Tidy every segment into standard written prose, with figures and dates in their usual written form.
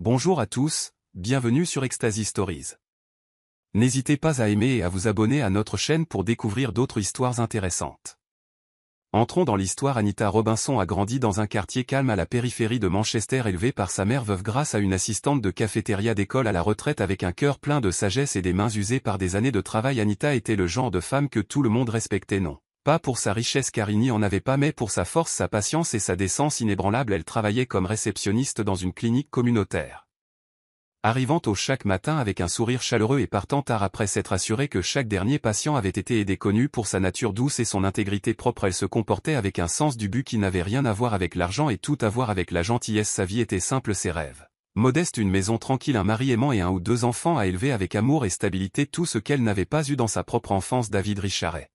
Bonjour à tous, bienvenue sur Ecstasy Stories. N'hésitez pas à aimer et à vous abonner à notre chaîne pour découvrir d'autres histoires intéressantes. Entrons dans l'histoire. Anita Robinson a grandi dans un quartier calme à la périphérie de Manchester, élevée par sa mère veuve grâce à une assistante de cafétéria d'école à la retraite avec un cœur plein de sagesse et des mains usées par des années de travail. Anita était le genre de femme que tout le monde respectait, non pas pour sa richesse car il n'y en avait pas, mais pour sa force, sa patience et sa décence inébranlable. Elle travaillait comme réceptionniste dans une clinique communautaire. Arrivant tôt chaque matin avec un sourire chaleureux et partant tard après s'être assurée que chaque dernier patient avait été aidé. Connue pour sa nature douce et son intégrité propre, elle se comportait avec un sens du but qui n'avait rien à voir avec l'argent et tout à voir avec la gentillesse. Sa vie était simple, ses rêves modestes, une maison tranquille, un mari aimant et un ou deux enfants à élever avec amour et stabilité, tout ce qu'elle n'avait pas eu dans sa propre enfance. David Richard est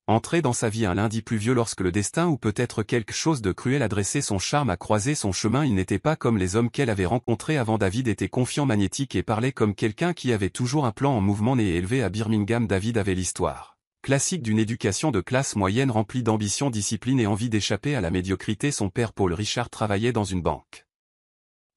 entré dans sa vie un lundi pluvieux lorsque le destin ou peut-être quelque chose de cruel a dressé son charme, a croisé son chemin. Il n'était pas comme les hommes qu'elle avait rencontrés avant. David était confiant, magnétique et parlait comme quelqu'un qui avait toujours un plan en mouvement. Né et élevé à Birmingham, David avait l'histoire classique d'une éducation de classe moyenne remplie d'ambition, discipline et envie d'échapper à la médiocrité. Son père Paul Richard travaillait dans une banque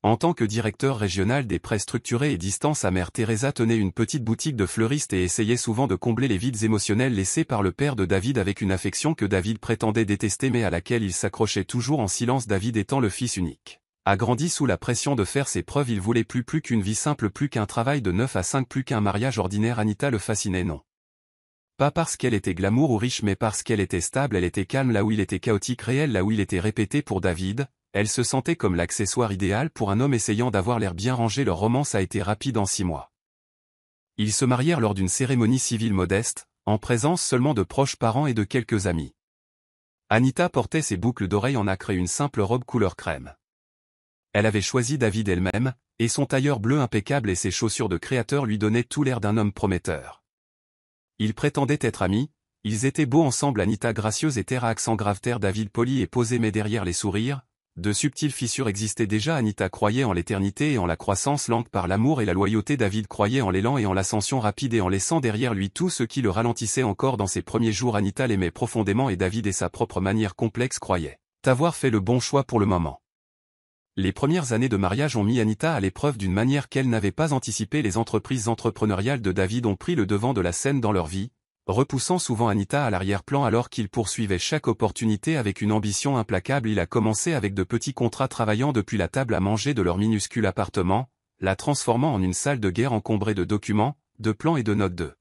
en tant que directeur régional des prêts structurés et distants. Sa mère Teresa tenait une petite boutique de fleuriste et essayait souvent de combler les vides émotionnels laissés par le père de David, avec une affection que David prétendait détester mais à laquelle il s'accrochait toujours en silence. David étant le fils unique, a grandi sous la pression de faire ses preuves. Il voulait plus qu'une vie simple, plus qu'un travail de 9 à 5, plus qu'un mariage ordinaire. Anita le fascinait, non pas parce qu'elle était glamour ou riche, mais parce qu'elle était stable. Elle était calme là où il était chaotique, réelle là où il était répété. Pour David, elle se sentait comme l'accessoire idéal pour un homme essayant d'avoir l'air bien rangé. Leur romance a été rapide en 6 mois. Ils se marièrent lors d'une cérémonie civile modeste, en présence seulement de proches parents et de quelques amis. Anita portait ses boucles d'oreilles en nacre et une simple robe couleur crème. Elle avait choisi David elle-même, et son tailleur bleu impeccable et ses chaussures de créateur lui donnaient tout l'air d'un homme prometteur. Ils prétendaient être amis, ils étaient beaux ensemble. Anita gracieuse et terre à accent grave, terre David poli et posé, mais derrière les sourires, de subtiles fissures existaient déjà. Anita croyait en l'éternité et en la croissance lente par l'amour et la loyauté. David croyait en l'élan et en l'ascension rapide et en laissant derrière lui tout ce qui le ralentissait encore dans ses premiers jours. Anita l'aimait profondément et David, et sa propre manière complexe, croyait avoir fait le bon choix pour le moment. Les premières années de mariage ont mis Anita à l'épreuve d'une manière qu'elle n'avait pas anticipée. Les entreprises entrepreneuriales de David ont pris le devant de la scène dans leur vie, repoussant souvent Anita à l'arrière-plan alors qu'il poursuivait chaque opportunité avec une ambition implacable. Il a commencé avec de petits contrats, travaillant depuis la table à manger de leur minuscule appartement, la transformant en une salle de guerre encombrée de documents, de plans et de notes de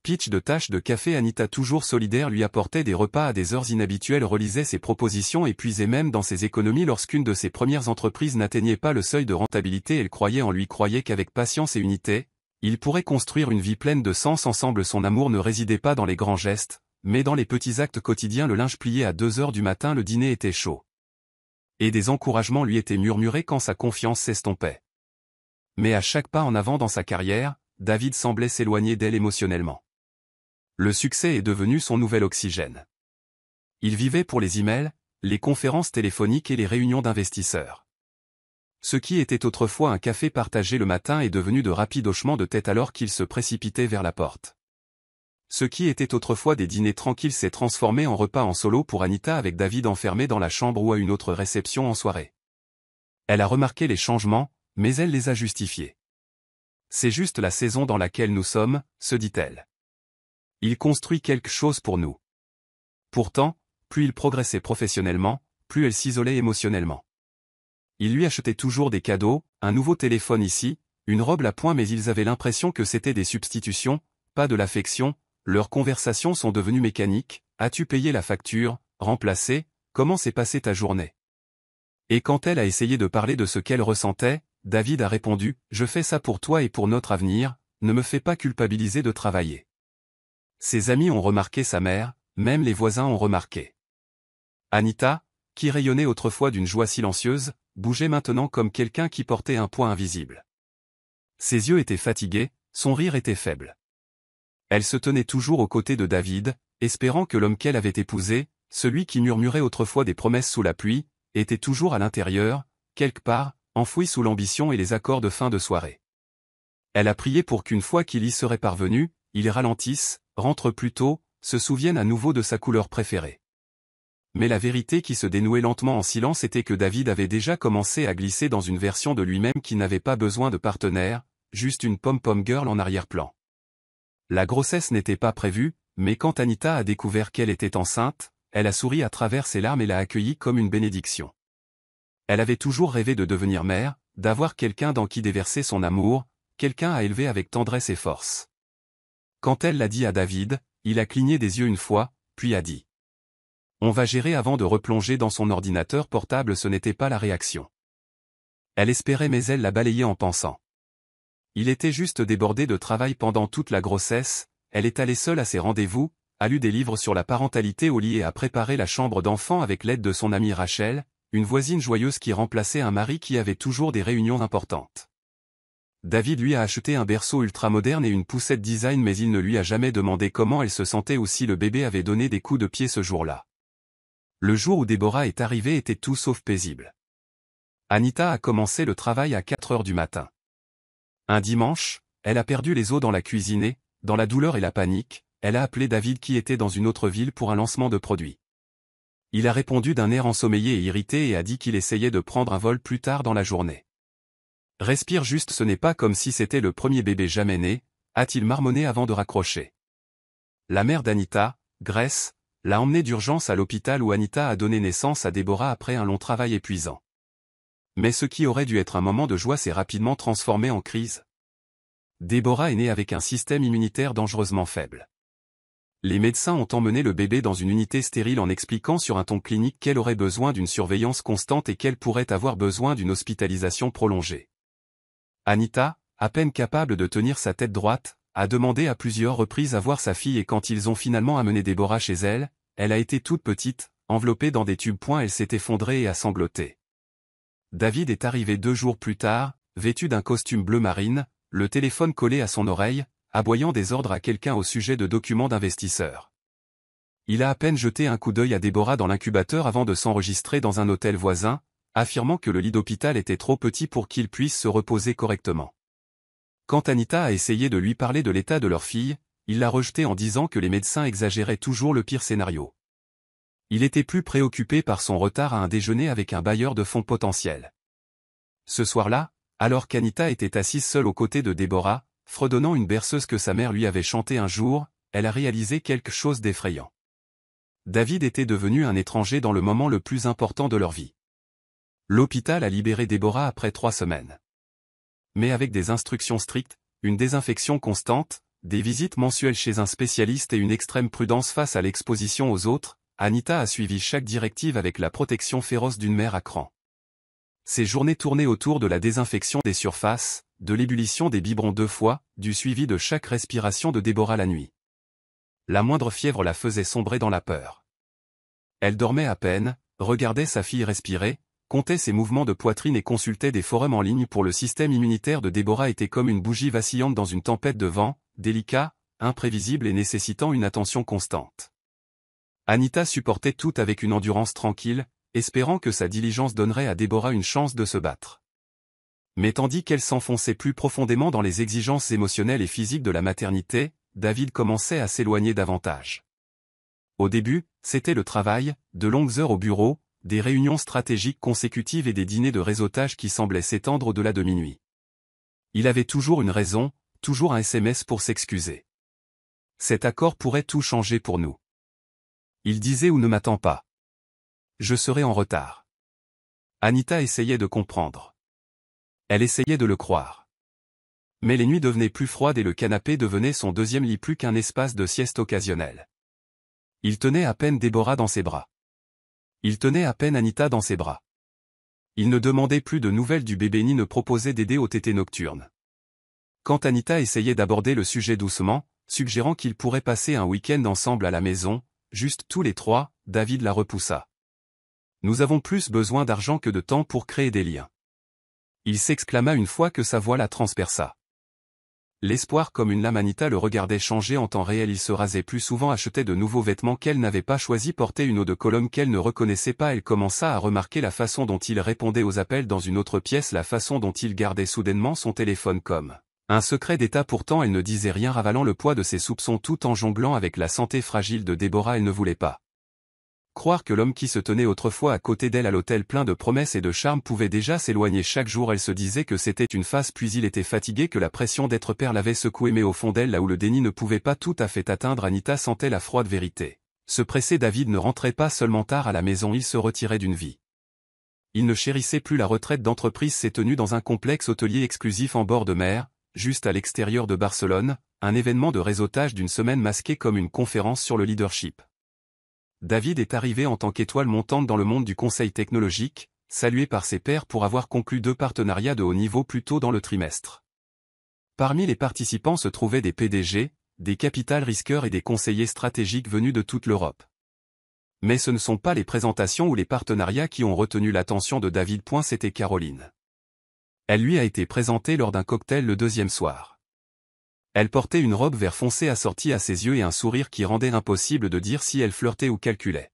pitch, de tâches de café. Anita, toujours solidaire, lui apportait des repas à des heures inhabituelles, relisait ses propositions et puisait même dans ses économies lorsqu'une de ses premières entreprises n'atteignait pas le seuil de rentabilité. Elle croyait en lui, croyait qu'avec patience et unité, ils pourraient construire une vie pleine de sens ensemble. Son amour ne résidait pas dans les grands gestes, mais dans les petits actes quotidiens. Le linge plié à 2 heures du matin, le dîner était chaud, et des encouragements lui étaient murmurés quand sa confiance s'estompait. Mais à chaque pas en avant dans sa carrière, David semblait s'éloigner d'elle émotionnellement. Le succès est devenu son nouvel oxygène. Il vivait pour les emails, les conférences téléphoniques et les réunions d'investisseurs. Ce qui était autrefois un café partagé le matin est devenu de rapides hochements de tête alors qu'il se précipitait vers la porte. Ce qui était autrefois des dîners tranquilles s'est transformé en repas en solo pour Anita, avec David enfermé dans la chambre ou à une autre réception en soirée. Elle a remarqué les changements, mais elle les a justifiés. C'est juste la saison dans laquelle nous sommes, se dit-elle. Il construit quelque chose pour nous. Pourtant, plus il progressait professionnellement, plus elle s'isolait émotionnellement. Il lui achetait toujours des cadeaux, un nouveau téléphone ici, une robe à point, mais ils avaient l'impression que c'était des substitutions, pas de l'affection. Leurs conversations sont devenues mécaniques. As-tu payé la facture, remplacé, comment s'est passée ta journée? Et quand elle a essayé de parler de ce qu'elle ressentait, David a répondu, je fais ça pour toi et pour notre avenir, ne me fais pas culpabiliser de travailler. Ses amis ont remarqué, sa mère, même les voisins ont remarqué. Anita, qui rayonnait autrefois d'une joie silencieuse, bougeait maintenant comme quelqu'un qui portait un poids invisible. Ses yeux étaient fatigués, son rire était faible. Elle se tenait toujours aux côtés de David, espérant que l'homme qu'elle avait épousé, celui qui murmurait autrefois des promesses sous la pluie, était toujours à l'intérieur, quelque part, enfoui sous l'ambition et les accords de fin de soirée. Elle a prié pour qu'une fois qu'il y serait parvenu, il ralentisse, rentre plus tôt, se souvienne à nouveau de sa couleur préférée. Mais la vérité qui se dénouait lentement en silence était que David avait déjà commencé à glisser dans une version de lui-même qui n'avait pas besoin de partenaire, juste une pom-pom girl en arrière-plan. La grossesse n'était pas prévue, mais quand Anita a découvert qu'elle était enceinte, elle a souri à travers ses larmes et l'a accueillie comme une bénédiction. Elle avait toujours rêvé de devenir mère, d'avoir quelqu'un dans qui déverser son amour, quelqu'un à élever avec tendresse et force. Quand elle l'a dit à David, il a cligné des yeux une fois, puis a dit « On va gérer » avant de replonger dans son ordinateur portable. Ce n'était pas la réaction. Elle espérait mais elle l'a balayé en pensant. Il était juste débordé de travail pendant toute la grossesse, elle est allée seule à ses rendez-vous, a lu des livres sur la parentalité au lit et a préparé la chambre d'enfant avec l'aide de son amie Rachel, une voisine joyeuse qui remplaçait un mari qui avait toujours des réunions importantes. David lui a acheté un berceau ultramoderne et une poussette design mais il ne lui a jamais demandé comment elle se sentait ou si le bébé avait donné des coups de pied ce jour-là. Le jour où Déborah est arrivée était tout sauf paisible. Anita a commencé le travail à 4 heures du matin. Un dimanche, elle a perdu les os dans la cuisine et, dans la douleur et la panique, elle a appelé David qui était dans une autre ville pour un lancement de produit. Il a répondu d'un air ensommeillé et irrité et a dit qu'il essayait de prendre un vol plus tard dans la journée. « Respire juste, ce n'est pas comme si c'était le premier bébé jamais né », a-t-il marmonné avant de raccrocher. La mère d'Anita, Grace, l'a emmenée d'urgence à l'hôpital où Anita a donné naissance à Déborah après un long travail épuisant. Mais ce qui aurait dû être un moment de joie s'est rapidement transformé en crise. Déborah est née avec un système immunitaire dangereusement faible. Les médecins ont emmené le bébé dans une unité stérile en expliquant sur un ton clinique qu'elle aurait besoin d'une surveillance constante et qu'elle pourrait avoir besoin d'une hospitalisation prolongée. Anita, à peine capable de tenir sa tête droite, a demandé à plusieurs reprises à voir sa fille et quand ils ont finalement amené Déborah chez elle, elle a été toute petite, enveloppée dans des tubes. Elle s'est effondrée et a sangloté. David est arrivé 2 jours plus tard, vêtu d'un costume bleu marine, le téléphone collé à son oreille, aboyant des ordres à quelqu'un au sujet de documents d'investisseurs. Il a à peine jeté un coup d'œil à Déborah dans l'incubateur avant de s'enregistrer dans un hôtel voisin, affirmant que le lit d'hôpital était trop petit pour qu'il puisse se reposer correctement. Quand Anita a essayé de lui parler de l'état de leur fille, il l'a rejeté en disant que les médecins exagéraient toujours le pire scénario. Il était plus préoccupé par son retard à un déjeuner avec un bailleur de fonds potentiel. Ce soir-là, alors qu'Anita était assise seule aux côtés de Déborah, fredonnant une berceuse que sa mère lui avait chantée un jour, elle a réalisé quelque chose d'effrayant. David était devenu un étranger dans le moment le plus important de leur vie. L'hôpital a libéré Déborah après 3 semaines. Mais avec des instructions strictes, une désinfection constante, des visites mensuelles chez un spécialiste et une extrême prudence face à l'exposition aux autres, Anita a suivi chaque directive avec la protection féroce d'une mère à cran. Ces journées tournaient autour de la désinfection des surfaces, de l'ébullition des biberons 2 fois, du suivi de chaque respiration de Déborah la nuit. La moindre fièvre la faisait sombrer dans la peur. Elle dormait à peine, regardait sa fille respirer, comptait ses mouvements de poitrine et consultait des forums en ligne pour le système immunitaire de Déborah était comme une bougie vacillante dans une tempête de vent, délicat, imprévisible et nécessitant une attention constante. Anita supportait tout avec une endurance tranquille, espérant que sa diligence donnerait à Déborah une chance de se battre. Mais tandis qu'elle s'enfonçait plus profondément dans les exigences émotionnelles et physiques de la maternité, David commençait à s'éloigner davantage. Au début, c'était le travail, de longues heures au bureau, des réunions stratégiques consécutives et des dîners de réseautage qui semblaient s'étendre au-delà de minuit. Il avait toujours une raison, toujours un SMS pour s'excuser. Cet accord pourrait tout changer pour nous. Il disait ou ne m'attends pas. Je serai en retard. Anita essayait de comprendre. Elle essayait de le croire. Mais les nuits devenaient plus froides et le canapé devenait son deuxième lit plus qu'un espace de sieste occasionnel. Il tenait à peine Déborah dans ses bras. Il tenait à peine Anita dans ses bras. Il ne demandait plus de nouvelles du bébé ni ne proposait d'aider au tété nocturne. Quand Anita essayait d'aborder le sujet doucement, suggérant qu'ils pourraient passer un week-end ensemble à la maison, juste tous les 3, David la repoussa. Nous avons plus besoin d'argent que de temps pour créer des liens. Il s'exclama une fois que sa voix la transperça. L'espoir comme une lame. Anita le regardait changer en temps réel. Il se rasait plus souvent, achetait de nouveaux vêtements qu'elle n'avait pas choisi, portait une eau de Cologne qu'elle ne reconnaissait pas. Elle commença à remarquer la façon dont il répondait aux appels dans une autre pièce, la façon dont il gardait soudainement son téléphone comme un secret d'État. Pourtant elle ne disait rien, ravalant le poids de ses soupçons tout en jonglant avec la santé fragile de Déborah. Elle ne voulait pas Croire que l'homme qui se tenait autrefois à côté d'elle à l'hôtel plein de promesses et de charme pouvait déjà s'éloigner chaque jour. Elle se disait que c'était une phase, puis il était fatigué, que la pression d'être père l'avait secoué, mais au fond d'elle, là où le déni ne pouvait pas tout à fait atteindre, Anita sentait la froide vérité. Se presser, David ne rentrait pas seulement tard à la maison, il se retirait d'une vie. Il ne chérissait plus la retraite d'entreprise, s'est tenu dans un complexe hôtelier exclusif en bord de mer, juste à l'extérieur de Barcelone, un événement de réseautage d'une semaine masqué comme une conférence sur le leadership. David est arrivé en tant qu'étoile montante dans le monde du conseil technologique, salué par ses pairs pour avoir conclu 2 partenariats de haut niveau plus tôt dans le trimestre. Parmi les participants se trouvaient des PDG, des capital risqueurs et des conseillers stratégiques venus de toute l'Europe. Mais ce ne sont pas les présentations ou les partenariats qui ont retenu l'attention de David. C'était Caroline. Elle lui a été présentée lors d'un cocktail le 2e soir. Elle portait une robe vert foncé assortie à ses yeux et un sourire qui rendait impossible de dire si elle flirtait ou calculait.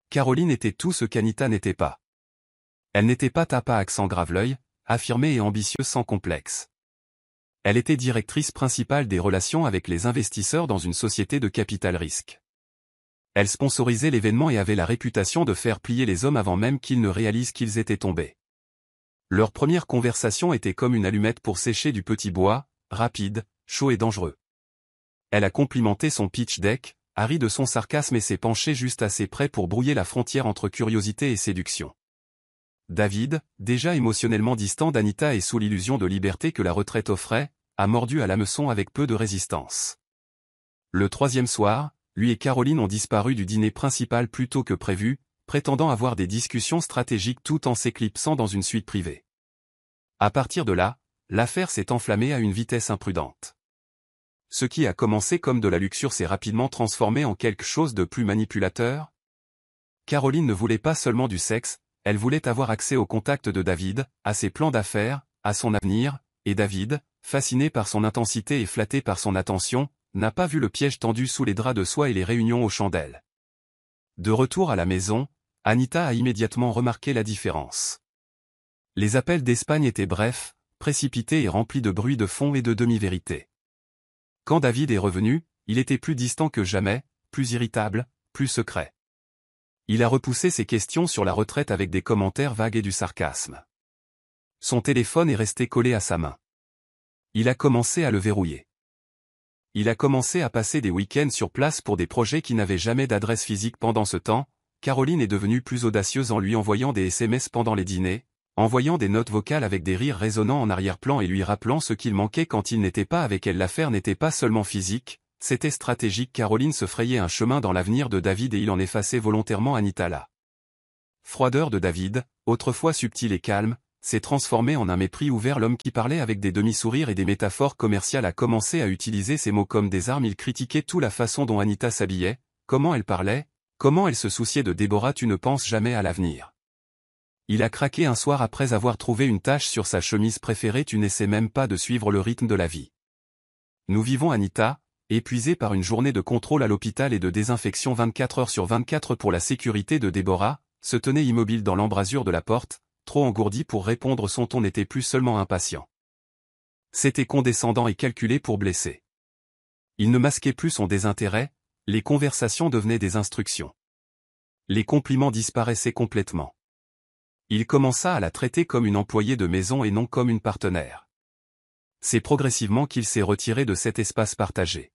Caroline était tout ce qu'Anita n'était pas. Elle n'était pas tapa à accent grave-l'œil, affirmée et ambitieuse sans complexe. Elle était directrice principale des relations avec les investisseurs dans une société de capital risque. Elle sponsorisait l'événement et avait la réputation de faire plier les hommes avant même qu'ils ne réalisent qu'ils étaient tombés. Leur première conversation était comme une allumette pour sécher du petit bois, rapide, chaud et dangereux. Elle a complimenté son pitch deck, a ri de son sarcasme et s'est penchée juste assez près pour brouiller la frontière entre curiosité et séduction. David, déjà émotionnellement distant d'Anita et sous l'illusion de liberté que la retraite offrait, a mordu à l'hameçon avec peu de résistance. Le 3e soir, lui et Caroline ont disparu du dîner principal plus tôt que prévu, prétendant avoir des discussions stratégiques tout en s'éclipsant dans une suite privée. À partir de là, l'affaire s'est enflammée à une vitesse imprudente. Ce qui a commencé comme de la luxure s'est rapidement transformé en quelque chose de plus manipulateur. Caroline ne voulait pas seulement du sexe, elle voulait avoir accès au contact de David, à ses plans d'affaires, à son avenir, et David, fasciné par son intensité et flatté par son attention, n'a pas vu le piège tendu sous les draps de soie et les réunions aux chandelles. De retour à la maison, Anita a immédiatement remarqué la différence. Les appels d'Espagne étaient brefs, précipités et remplis de bruit de fond et de demi-vérités. Quand David est revenu, il était plus distant que jamais, plus irritable, plus secret. Il a repoussé ses questions sur la retraite avec des commentaires vagues et du sarcasme. Son téléphone est resté collé à sa main. Il a commencé à le verrouiller. Il a commencé à passer des week-ends sur place pour des projets qui n'avaient jamais d'adresse physique. Pendant ce temps, Caroline est devenue plus audacieuse en lui envoyant des SMS pendant les dîners, envoyant des notes vocales avec des rires résonnants en arrière-plan et lui rappelant ce qu'il manquait quand il n'était pas avec elle. L'affaire n'était pas seulement physique, c'était stratégique. Caroline se frayait un chemin dans l'avenir de David et il en effaçait volontairement Anita. La froideur de David, autrefois subtil et calme, s'est transformée en un mépris ouvert. L'homme qui parlait avec des demi-sourires et des métaphores commerciales a commencé à utiliser ces mots comme des armes. Il critiquait toute la façon dont Anita s'habillait, comment elle parlait, comment elle se souciait de Déborah. Tu ne penses jamais à l'avenir. Il a craqué un soir après avoir trouvé une tache sur sa chemise préférée. Tu n'essaies même pas de suivre le rythme de la vie. Nous vivons. Anita, épuisée par une journée de contrôle à l'hôpital et de désinfection 24 heures sur 24 pour la sécurité de Déborah, se tenait immobile dans l'embrasure de la porte, trop engourdie pour répondre. Son ton n'était plus seulement impatient. C'était condescendant et calculé pour blesser. Il ne masquait plus son désintérêt, les conversations devenaient des instructions. Les compliments disparaissaient complètement. Il commença à la traiter comme une employée de maison et non comme une partenaire. C'est progressivement qu'il s'est retiré de cet espace partagé.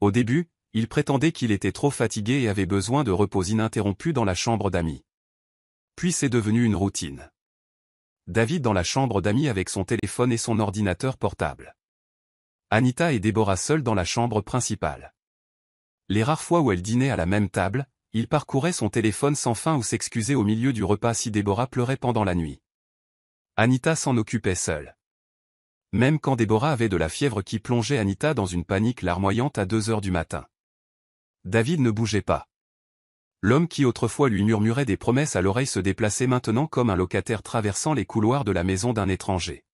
Au début, il prétendait qu'il était trop fatigué et avait besoin de repos ininterrompu dans la chambre d'amis. Puis c'est devenu une routine. David dans la chambre d'amis avec son téléphone et son ordinateur portable. Anita et Déborah seules dans la chambre principale. Les rares fois où elles dînaient à la même table, il parcourait son téléphone sans fin ou s'excusait au milieu du repas si Déborah pleurait pendant la nuit. Anita s'en occupait seule. Même quand Déborah avait de la fièvre qui plongeait Anita dans une panique larmoyante à 2 heures du matin. David ne bougeait pas. L'homme qui autrefois lui murmurait des promesses à l'oreille se déplaçait maintenant comme un locataire traversant les couloirs de la maison d'un étranger.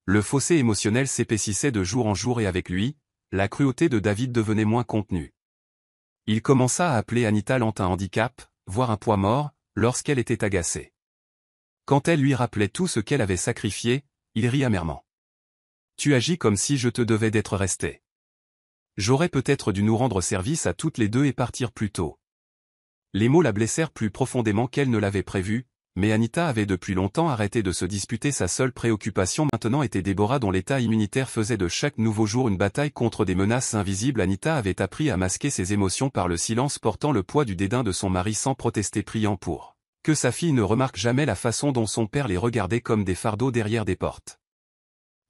Le fossé émotionnel s'épaississait de jour en jour et avec lui, la cruauté de David devenait moins contenue. Il commença à appeler Anita lente, un handicap, voire un poids mort, lorsqu'elle était agacée. Quand elle lui rappelait tout ce qu'elle avait sacrifié, il rit amèrement. Tu agis comme si je te devais d'être resté. J'aurais peut-être dû nous rendre service à toutes les deux et partir plus tôt. Les mots la blessèrent plus profondément qu'elle ne l'avait prévu, mais Anita avait depuis longtemps arrêté de se disputer. Sa seule préoccupation maintenant était Deborah, dont l'état immunitaire faisait de chaque nouveau jour une bataille contre des menaces invisibles. Anita avait appris à masquer ses émotions par le silence, portant le poids du dédain de son mari sans protester, priant pour que sa fille ne remarque jamais la façon dont son père les regardait comme des fardeaux derrière des portes.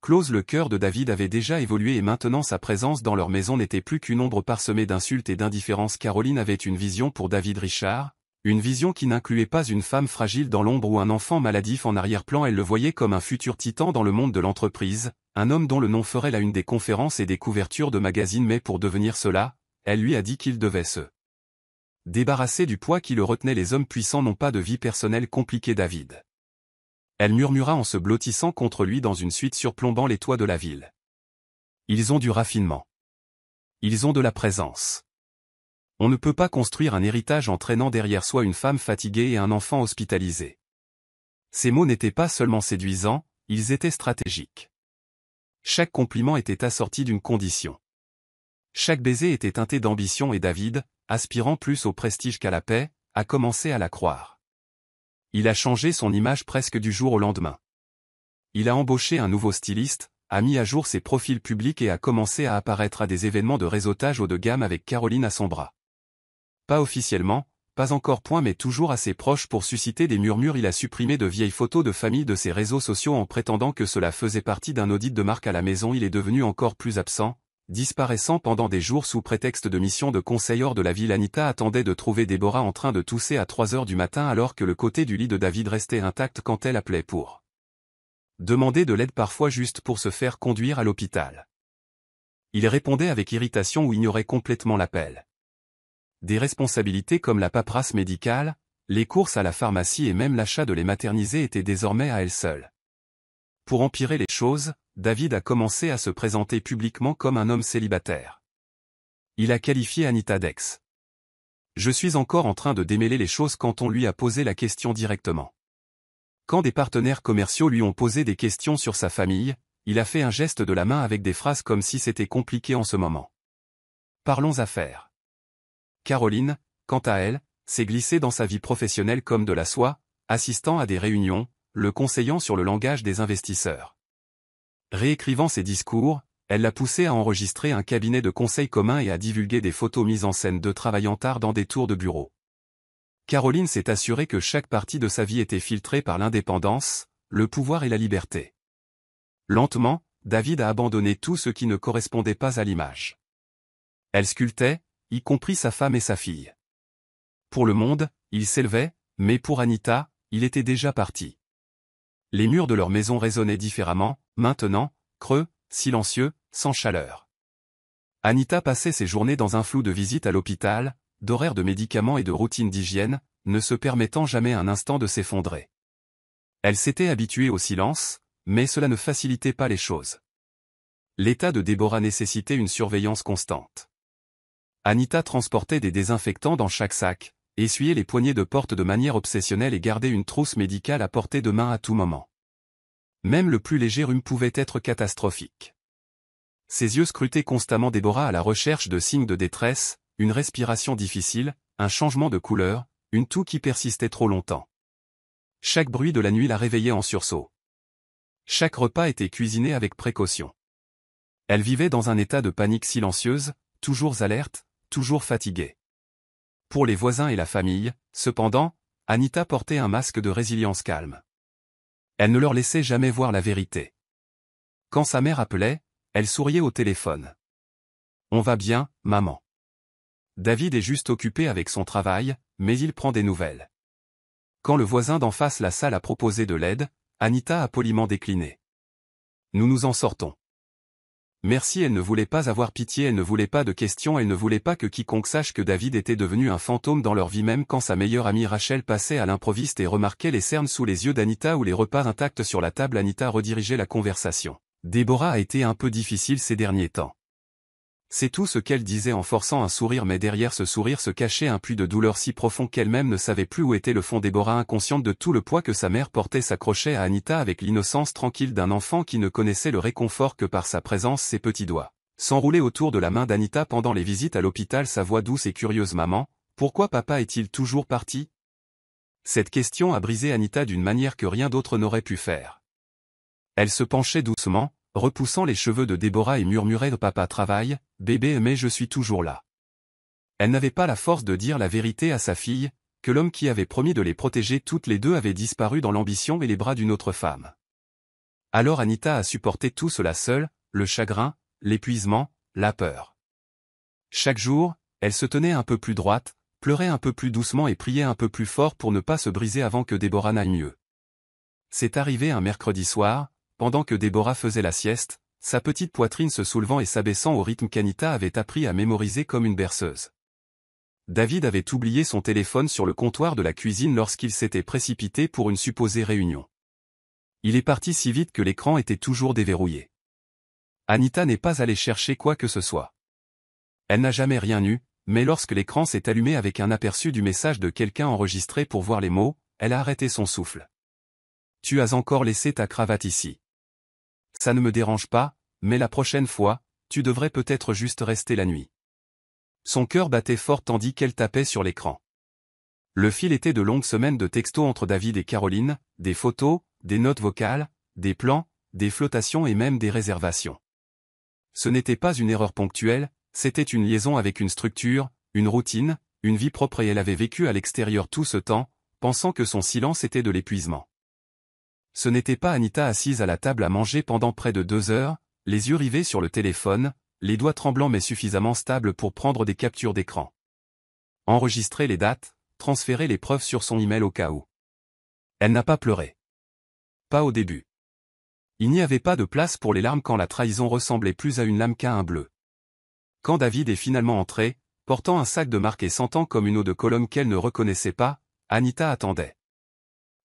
Close, le cœur de David avait déjà évolué et maintenant sa présence dans leur maison n'était plus qu'une ombre parsemée d'insultes et d'indifférence. Caroline avait une vision pour David Richard, une vision qui n'incluait pas une femme fragile dans l'ombre ou un enfant maladif en arrière-plan. Elle le voyait comme un futur titan dans le monde de l'entreprise, un homme dont le nom ferait la une des conférences et des couvertures de magazines. Mais pour devenir cela, elle lui a dit qu'il devait se débarrasser du poids qui le retenait. Les hommes puissants n'ont pas de vie personnelle compliquée, David. Elle murmura en se blottissant contre lui dans une suite surplombant les toits de la ville. Ils ont du raffinement. Ils ont de la présence. On ne peut pas construire un héritage en traînant derrière soi une femme fatiguée et un enfant hospitalisé. Ces mots n'étaient pas seulement séduisants, ils étaient stratégiques. Chaque compliment était assorti d'une condition. Chaque baiser était teinté d'ambition et David, aspirant plus au prestige qu'à la paix, a commencé à la croire. Il a changé son image presque du jour au lendemain. Il a embauché un nouveau styliste, a mis à jour ses profils publics et a commencé à apparaître à des événements de réseautage haut de gamme avec Caroline à son bras. Pas officiellement, pas encore point, mais toujours assez proche pour susciter des murmures. Il a supprimé de vieilles photos de famille de ses réseaux sociaux en prétendant que cela faisait partie d'un audit de marque à la maison. Il est devenu encore plus absent, disparaissant pendant des jours sous prétexte de mission de conseil hors de la ville. Anita attendait de trouver Deborah en train de tousser à 3 heures du matin alors que le côté du lit de David restait intact quand elle appelait pour demander de l'aide, parfois juste pour se faire conduire à l'hôpital. Il répondait avec irritation ou ignorait complètement l'appel. Des responsabilités comme la paperasse médicale, les courses à la pharmacie et même l'achat de lait maternisé étaient désormais à elle seule. Pour empirer les choses, David a commencé à se présenter publiquement comme un homme célibataire. Il a qualifié Anita d'ex. Je suis encore en train de démêler les choses quand on lui a posé la question directement. Quand des partenaires commerciaux lui ont posé des questions sur sa famille, il a fait un geste de la main avec des phrases comme si c'était compliqué en ce moment. Parlons affaires. Caroline, quant à elle, s'est glissée dans sa vie professionnelle comme de la soie, assistant à des réunions, le conseillant sur le langage des investisseurs. Réécrivant ses discours, elle l'a poussé à enregistrer un cabinet de conseil commun et à divulguer des photos mises en scène de travaillant tard dans des tours de bureau. Caroline s'est assurée que chaque partie de sa vie était filtrée par l'indépendance, le pouvoir et la liberté. Lentement, David a abandonné tout ce qui ne correspondait pas à l'image. Elle sculptait, y compris sa femme et sa fille. Pour le monde, il s'élevait, mais pour Anita, il était déjà parti. Les murs de leur maison résonnaient différemment, maintenant, creux, silencieux, sans chaleur. Anita passait ses journées dans un flou de visites à l'hôpital, d'horaires de médicaments et de routines d'hygiène, ne se permettant jamais un instant de s'effondrer. Elle s'était habituée au silence, mais cela ne facilitait pas les choses. L'état de Deborah nécessitait une surveillance constante. Anita transportait des désinfectants dans chaque sac, essuyait les poignées de porte de manière obsessionnelle et gardait une trousse médicale à portée de main à tout moment. Même le plus léger rhume pouvait être catastrophique. Ses yeux scrutaient constamment Deborah à la recherche de signes de détresse, une respiration difficile, un changement de couleur, une toux qui persistait trop longtemps. Chaque bruit de la nuit la réveillait en sursaut. Chaque repas était cuisiné avec précaution. Elle vivait dans un état de panique silencieuse, toujours alerte, toujours fatiguée. Pour les voisins et la famille, cependant, Anita portait un masque de résilience calme. Elle ne leur laissait jamais voir la vérité. Quand sa mère appelait, elle souriait au téléphone. « On va bien, maman. » David est juste occupé avec son travail, mais il prend des nouvelles. Quand le voisin d'en face la salle a proposé de l'aide, Anita a poliment décliné. « Nous nous en sortons. » Merci. Elle ne voulait pas avoir pitié, elle ne voulait pas de questions, elle ne voulait pas que quiconque sache que David était devenu un fantôme dans leur vie. Même quand sa meilleure amie Rachel passait à l'improviste et remarquait les cernes sous les yeux d'Anita ou les repas intacts sur la table, Anita redirigeait la conversation. Deborah a été un peu difficile ces derniers temps. C'est tout ce qu'elle disait en forçant un sourire, mais derrière ce sourire se cachait un puits de douleur si profond qu'elle-même ne savait plus où était le fond. Deborah, inconsciente de tout le poids que sa mère portait, s'accrochait à Anita avec l'innocence tranquille d'un enfant qui ne connaissait le réconfort que par sa présence. Ses petits doigts s'enroulaient autour de la main d'Anita pendant les visites à l'hôpital, sa voix douce et curieuse. « Maman, Pourquoi papa est-il toujours parti? Cette question a brisé Anita d'une manière que rien d'autre n'aurait pu faire. Elle se penchait doucement, repoussant les cheveux de Déborah et murmurait « Papa travaille, bébé mais je suis toujours là ». Elle n'avait pas la force de dire la vérité à sa fille, que l'homme qui avait promis de les protéger toutes les deux avait disparu dans l'ambition et les bras d'une autre femme. Alors Anita a supporté tout cela seule, le chagrin, l'épuisement, la peur. Chaque jour, elle se tenait un peu plus droite, pleurait un peu plus doucement et priait un peu plus fort pour ne pas se briser avant que Déborah n'aille mieux. C'est arrivé un mercredi soir, pendant que Déborah faisait la sieste, sa petite poitrine se soulevant et s'abaissant au rythme qu'Anita avait appris à mémoriser comme une berceuse. David avait oublié son téléphone sur le comptoir de la cuisine lorsqu'il s'était précipité pour une supposée réunion. Il est parti si vite que l'écran était toujours déverrouillé. Anita n'est pas allée chercher quoi que ce soit. Elle n'a jamais rien eu, mais lorsque l'écran s'est allumé avec un aperçu du message de quelqu'un enregistré pour voir les mots, elle a arrêté son souffle. « Tu as encore laissé ta cravate ici. Ça ne me dérange pas, mais la prochaine fois, tu devrais peut-être juste rester la nuit. » Son cœur battait fort tandis qu'elle tapait sur l'écran. Le fil était de longues semaines de textos entre David et Caroline, des photos, des notes vocales, des plans, des flottations et même des réservations. Ce n'était pas une erreur ponctuelle, c'était une liaison avec une structure, une routine, une vie propre et elle avait vécu à l'extérieur tout ce temps, pensant que son silence était de l'épuisement. Ce n'était pas Anita assise à la table à manger pendant près de 2 heures, les yeux rivés sur le téléphone, les doigts tremblants mais suffisamment stables pour prendre des captures d'écran. Enregistrer les dates, transférer les preuves sur son email au cas où. Elle n'a pas pleuré. Pas au début. Il n'y avait pas de place pour les larmes quand la trahison ressemblait plus à une lame qu'à un bleu. Quand David est finalement entré, portant un sac de marque et sentant comme une eau de Cologne qu'elle ne reconnaissait pas, Anita attendait.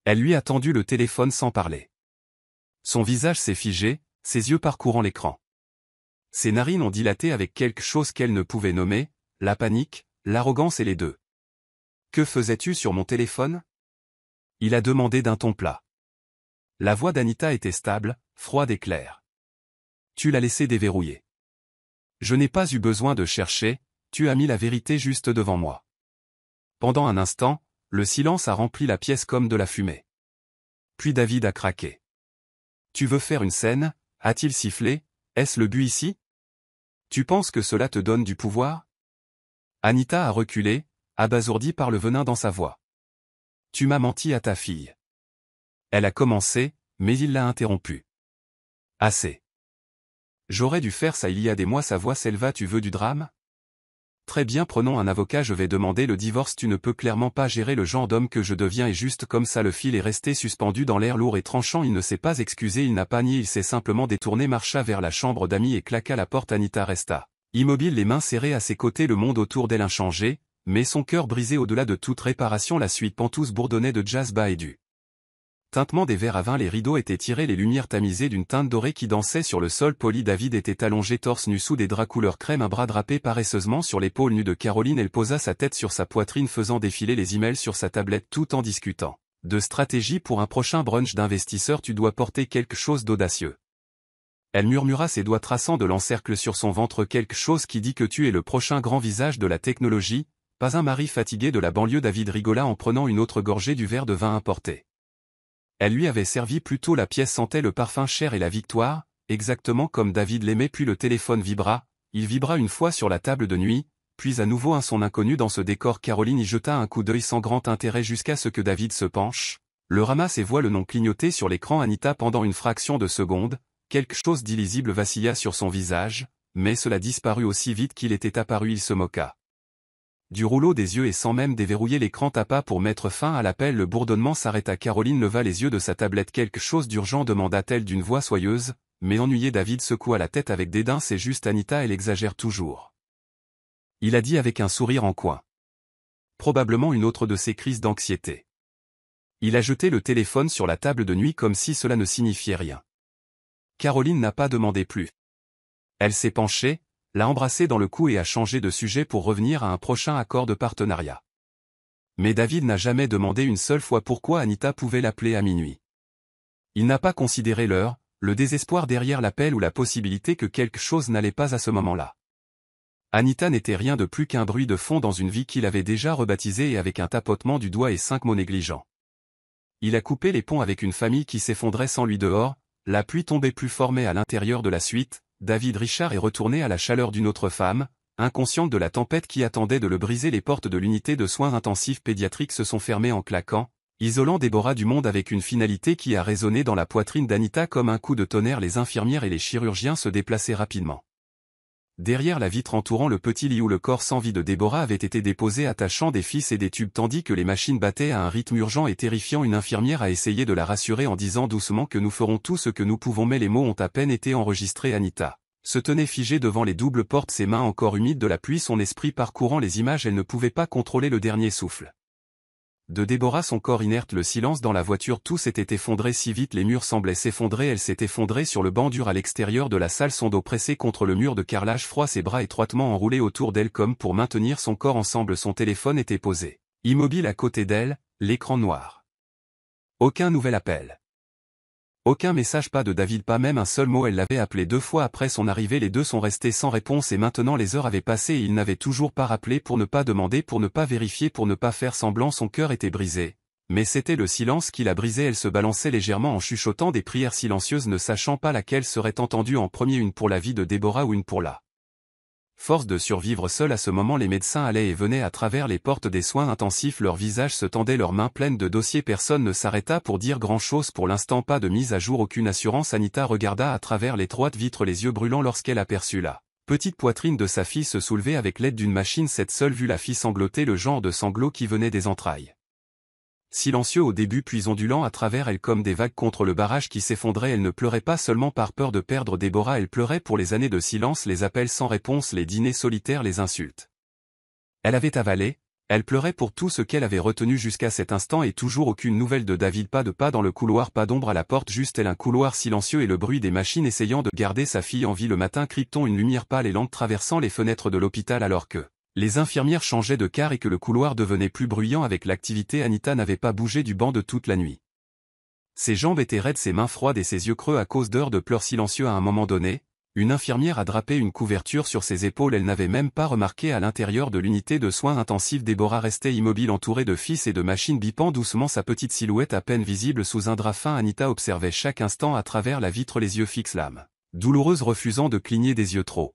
Elle lui a tendu le téléphone sans parler. Son visage s'est figé, ses yeux parcourant l'écran. Ses narines ont dilaté avec quelque chose qu'elle ne pouvait nommer, la panique, l'arrogance et les deux. « Que faisais-tu sur mon téléphone ?» Il a demandé d'un ton plat. La voix d'Anita était stable, froide et claire. « Tu l'as laissé déverrouiller. Je n'ai pas eu besoin de chercher, tu as mis la vérité juste devant moi. » Pendant un instant, le silence a rempli la pièce comme de la fumée. Puis David a craqué. « Tu veux faire une scène ?» a-t-il sifflé, « est-ce le but ici ? Tu penses que cela te donne du pouvoir ?» Anita a reculé, abasourdie par le venin dans sa voix. « Tu m'as menti à ta fille. » Elle a commencé, mais il l'a interrompue. « Assez. J'aurais dû faire ça il y a des mois. » Sa voix s'éleva. « Tu veux du drame ? Très bien, prenons un avocat, je vais demander le divorce. Tu ne peux clairement pas gérer le genre d'homme que je deviens. » Et juste comme ça le fil est resté suspendu dans l'air lourd et tranchant. Il ne s'est pas excusé, il n'a pas nié, il s'est simplement détourné, marcha vers la chambre d'amis et claqua la porte. Anita resta immobile, les mains serrées à ses côtés, le monde autour d'elle inchangé, mais son cœur brisé au-delà de toute réparation. La suite pentouse bourdonnait de jazz bas et du tintement des verres à vin. Les rideaux étaient tirés, les lumières tamisées d'une teinte dorée qui dansait sur le sol poli. David était allongé torse nu sous des draps couleur crème, un bras drapé paresseusement sur l'épaule nue de Caroline. Elle posa sa tête sur sa poitrine faisant défiler les emails sur sa tablette tout en discutant de stratégie pour un prochain brunch d'investisseurs. Tu dois porter quelque chose d'audacieux. Elle murmura, ses doigts traçant de l'encercle sur son ventre, quelque chose qui dit que tu es le prochain grand visage de la technologie, pas un mari fatigué de la banlieue. David rigola en prenant une autre gorgée du verre de vin importé. Elle lui avait servi plus tôt, la pièce sentait le parfum cher et la victoire, exactement comme David l'aimait. Puis le téléphone vibra, il vibra une fois sur la table de nuit, puis à nouveau un son inconnu dans ce décor. Caroline y jeta un coup d'œil sans grand intérêt jusqu'à ce que David se penche, le ramasse et voit le nom clignoter sur l'écran. Anita, pendant une fraction de seconde, quelque chose d'illisible vacilla sur son visage, mais cela disparut aussi vite qu'il était apparu. Il se moqua du rouleau des yeux et sans même déverrouiller l'écran tapa pour mettre fin à l'appel. Le bourdonnement s'arrêta. Caroline leva les yeux de sa tablette. Quelque chose d'urgent, demanda-t-elle d'une voix soyeuse, mais ennuyée. David secoua la tête avec dédain. C'est juste Anita, elle exagère toujours. Il a dit avec un sourire en coin. Probablement une autre de ses crises d'anxiété. Il a jeté le téléphone sur la table de nuit comme si cela ne signifiait rien. Caroline n'a pas demandé plus. Elle s'est penchée, l'a embrassé dans le cou et a changé de sujet pour revenir à un prochain accord de partenariat. Mais David n'a jamais demandé une seule fois pourquoi Anita pouvait l'appeler à minuit. Il n'a pas considéré l'heure, le désespoir derrière l'appel ou la possibilité que quelque chose n'allait pas à ce moment-là. Anita n'était rien de plus qu'un bruit de fond dans une vie qu'il avait déjà rebaptisée et avec un tapotement du doigt et 5 mots négligents. Il a coupé les ponts avec une famille qui s'effondrait sans lui dehors, la pluie tombait plus formée à l'intérieur de la suite, David Richard est retourné à la chaleur d'une autre femme, inconsciente de la tempête qui attendait de le briser. Les portes de l'unité de soins intensifs pédiatriques se sont fermées en claquant, isolant Déborah du monde avec une finalité qui a résonné dans la poitrine d'Anita comme un coup de tonnerre. Les infirmières et les chirurgiens se déplaçaient rapidement. Derrière la vitre entourant le petit lit où le corps sans vie de Déborah avait été déposé, attachant des fils et des tubes tandis que les machines battaient à un rythme urgent et terrifiant, une infirmière a essayé de la rassurer en disant doucement que nous ferons tout ce que nous pouvons, mais les mots ont à peine été enregistrés. Anita se tenait figée devant les doubles portes, ses mains encore humides de la pluie, son esprit parcourant les images. Elle ne pouvait pas contrôler le dernier souffle de Déborah, son corps inerte, le silence dans la voiture. Tout s'était effondré si vite, les murs semblaient s'effondrer. Elle s'est effondrée sur le banc dur à l'extérieur de la salle, son dos pressé contre le mur de carrelage froid, ses bras étroitement enroulés autour d'elle comme pour maintenir son corps ensemble. Son téléphone était posé, immobile à côté d'elle, l'écran noir. Aucun nouvel appel. Aucun message, pas de David, pas même un seul mot. Elle l'avait appelé 2 fois après son arrivée, les deux sont restés sans réponse et maintenant les heures avaient passé et il n'avait toujours pas rappelé, pour ne pas demander, pour ne pas vérifier, pour ne pas faire semblant. Son cœur était brisé. Mais c'était le silence qui la brisait. Elle se balançait légèrement en chuchotant des prières silencieuses, ne sachant pas laquelle serait entendue en premier, une pour la vie de Déborah ou une pour la force de survivre seule. À ce moment, les médecins allaient et venaient à travers les portes des soins intensifs, leurs visages se tendaient, leurs mains pleines de dossiers. Personne ne s'arrêta pour dire grand-chose pour l'instant, pas de mise à jour, aucune assurance. Anita regarda à travers l'étroite vitre, les yeux brûlants, lorsqu'elle aperçut la petite poitrine de sa fille se soulever avec l'aide d'une machine. Cette seule vue la fit sangloter, le genre de sanglots qui venait des entrailles. Silencieux au début puis ondulant à travers elle comme des vagues contre le barrage qui s'effondrait. Elle ne pleurait pas seulement par peur de perdre Déborah, elle pleurait pour les années de silence, les appels sans réponse, les dîners solitaires, les insultes elle avait avalé. Elle pleurait pour tout ce qu'elle avait retenu jusqu'à cet instant et toujours aucune nouvelle de David. Pas de pas dans le couloir, pas d'ombre à la porte, juste elle, un couloir silencieux et le bruit des machines essayant de garder sa fille en vie. Le matin, Krypton, une lumière pâle et lente traversant les fenêtres de l'hôpital alors que les infirmières changeaient de quart et que le couloir devenait plus bruyant avec l'activité. Anita n'avait pas bougé du banc de toute la nuit. Ses jambes étaient raides, ses mains froides et ses yeux creux à cause d'heures de pleurs silencieux. À un moment donné, une infirmière a drapé une couverture sur ses épaules. Elle n'avait même pas remarqué à l'intérieur de l'unité de soins intensifs. Déborah restait immobile, entourée de fils et de machines bipant doucement, sa petite silhouette à peine visible sous un drap fin. Anita observait chaque instant à travers la vitre, les yeux fixes, l'âme douloureuse, refusant de cligner des yeux trop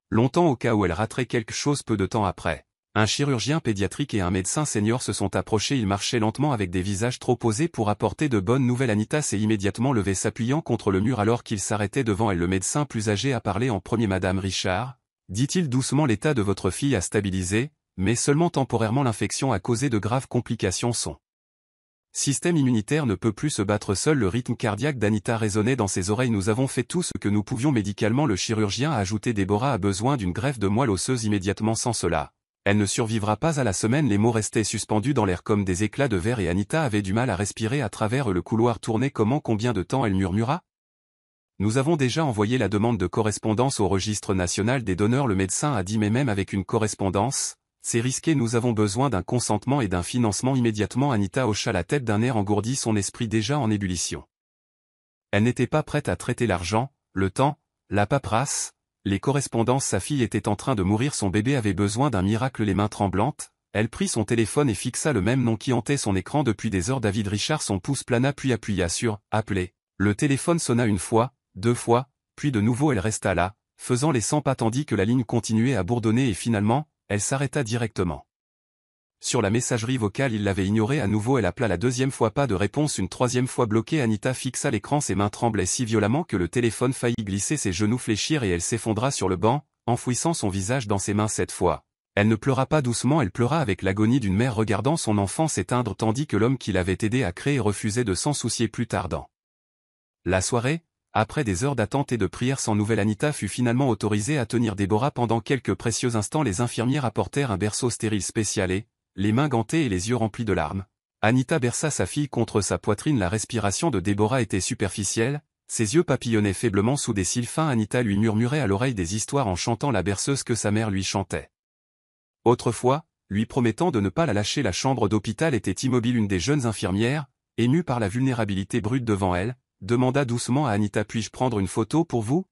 longtemps au cas où elle raterait quelque chose. Peu de temps après, un chirurgien pédiatrique et un médecin senior se sont approchés. Ils marchaient lentement avec des visages trop posés pour apporter de bonnes nouvelles. Anita s'est immédiatement levée, s'appuyant contre le mur alors qu'il s'arrêtait devant elle. Le médecin plus âgé a parlé en premier. Madame Richard, dit-il doucement, l'état de votre fille a stabilisé, mais seulement temporairement. L'infection a causé de graves complications. Son système immunitaire ne peut plus se battre seul. Le rythme cardiaque d'Anita résonnait dans ses oreilles. Nous avons fait tout ce que nous pouvions médicalement, le chirurgien a ajouté. Déborah a besoin d'une greffe de moelle osseuse immédiatement, sans cela elle ne survivra pas à la semaine. Les mots restaient suspendus dans l'air comme des éclats de verre et Anita avait du mal à respirer à travers le couloir tourné. Comment, combien de temps? Elle murmura. Nous avons déjà envoyé la demande de correspondance au registre national des donneurs, le médecin a dit, mais même avec une correspondance, c'est risqué, nous avons besoin d'un consentement et d'un financement immédiatement. Anita hocha la tête d'un air engourdi, son esprit déjà en ébullition. Elle n'était pas prête à traiter l'argent, le temps, la paperasse, les correspondances. Sa fille était en train de mourir, son bébé avait besoin d'un miracle. Les mains tremblantes, elle prit son téléphone et fixa le même nom qui hantait son écran depuis des heures. David Richard, son pouce plana puis appuya sur « Appeler ». Le téléphone sonna une fois, 2 fois, puis de nouveau elle resta là, faisant les 100 pas tandis que la ligne continuait à bourdonner et finalement, elle s'arrêta directement. Sur la messagerie vocale, il l'avait ignorée à nouveau. Elle appela la 2e fois, pas de réponse. Une 3e fois bloquée. Anita fixa l'écran, ses mains tremblaient si violemment que le téléphone faillit glisser, ses genoux fléchirent et elle s'effondra sur le banc, enfouissant son visage dans ses mains. Cette fois, elle ne pleura pas doucement, elle pleura avec l'agonie d'une mère regardant son enfant s'éteindre tandis que l'homme qui l'avait aidé à créer refusait de s'en soucier. Plus tard dans la soirée, après des heures d'attente et de prières sans nouvelles, Anita fut finalement autorisée à tenir Déborah pendant quelques précieux instants. Les infirmières apportèrent un berceau stérile spécial et, les mains gantées et les yeux remplis de larmes, Anita berça sa fille contre sa poitrine. La respiration de Déborah était superficielle, ses yeux papillonnaient faiblement sous des cils fins. Anita lui murmurait à l'oreille des histoires en chantant la berceuse que sa mère lui chantait autrefois, lui promettant de ne pas la lâcher. La chambre d'hôpital était immobile. Une des jeunes infirmières, émue par la vulnérabilité brute devant elle, demanda doucement à Anita, puis-je prendre une photo pour vous?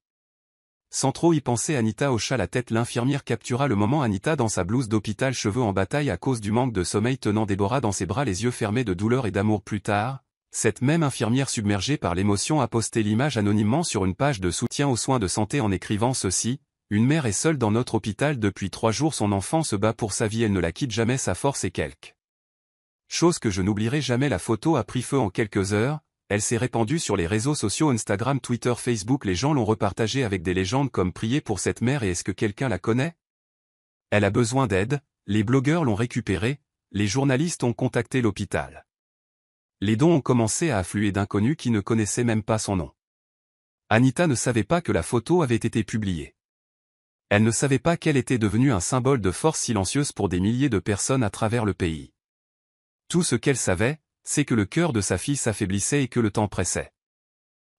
Sans trop y penser, Anita hocha la tête. L'infirmière captura le moment. Anita dans sa blouse d'hôpital, cheveux en bataille à cause du manque de sommeil, tenant Déborah dans ses bras, les yeux fermés de douleur et d'amour. Plus tard, cette même infirmière submergée par l'émotion a posté l'image anonymement sur une page de soutien aux soins de santé en écrivant ceci: une mère est seule dans notre hôpital depuis 3 jours, son enfant se bat pour sa vie, elle ne la quitte jamais, sa force est quelque chose que je n'oublierai jamais. La photo a pris feu en quelques heures. Elle s'est répandue sur les réseaux sociaux Instagram, Twitter, Facebook. Les gens l'ont repartagée avec des légendes comme priez pour cette mère et est-ce que quelqu'un la connaît? Elle a besoin d'aide. Les blogueurs l'ont récupérée, les journalistes ont contacté l'hôpital. Les dons ont commencé à affluer d'inconnus qui ne connaissaient même pas son nom. Anita ne savait pas que la photo avait été publiée. Elle ne savait pas qu'elle était devenue un symbole de force silencieuse pour des milliers de personnes à travers le pays. Tout ce qu'elle savait, c'est que le cœur de sa fille s'affaiblissait et que le temps pressait.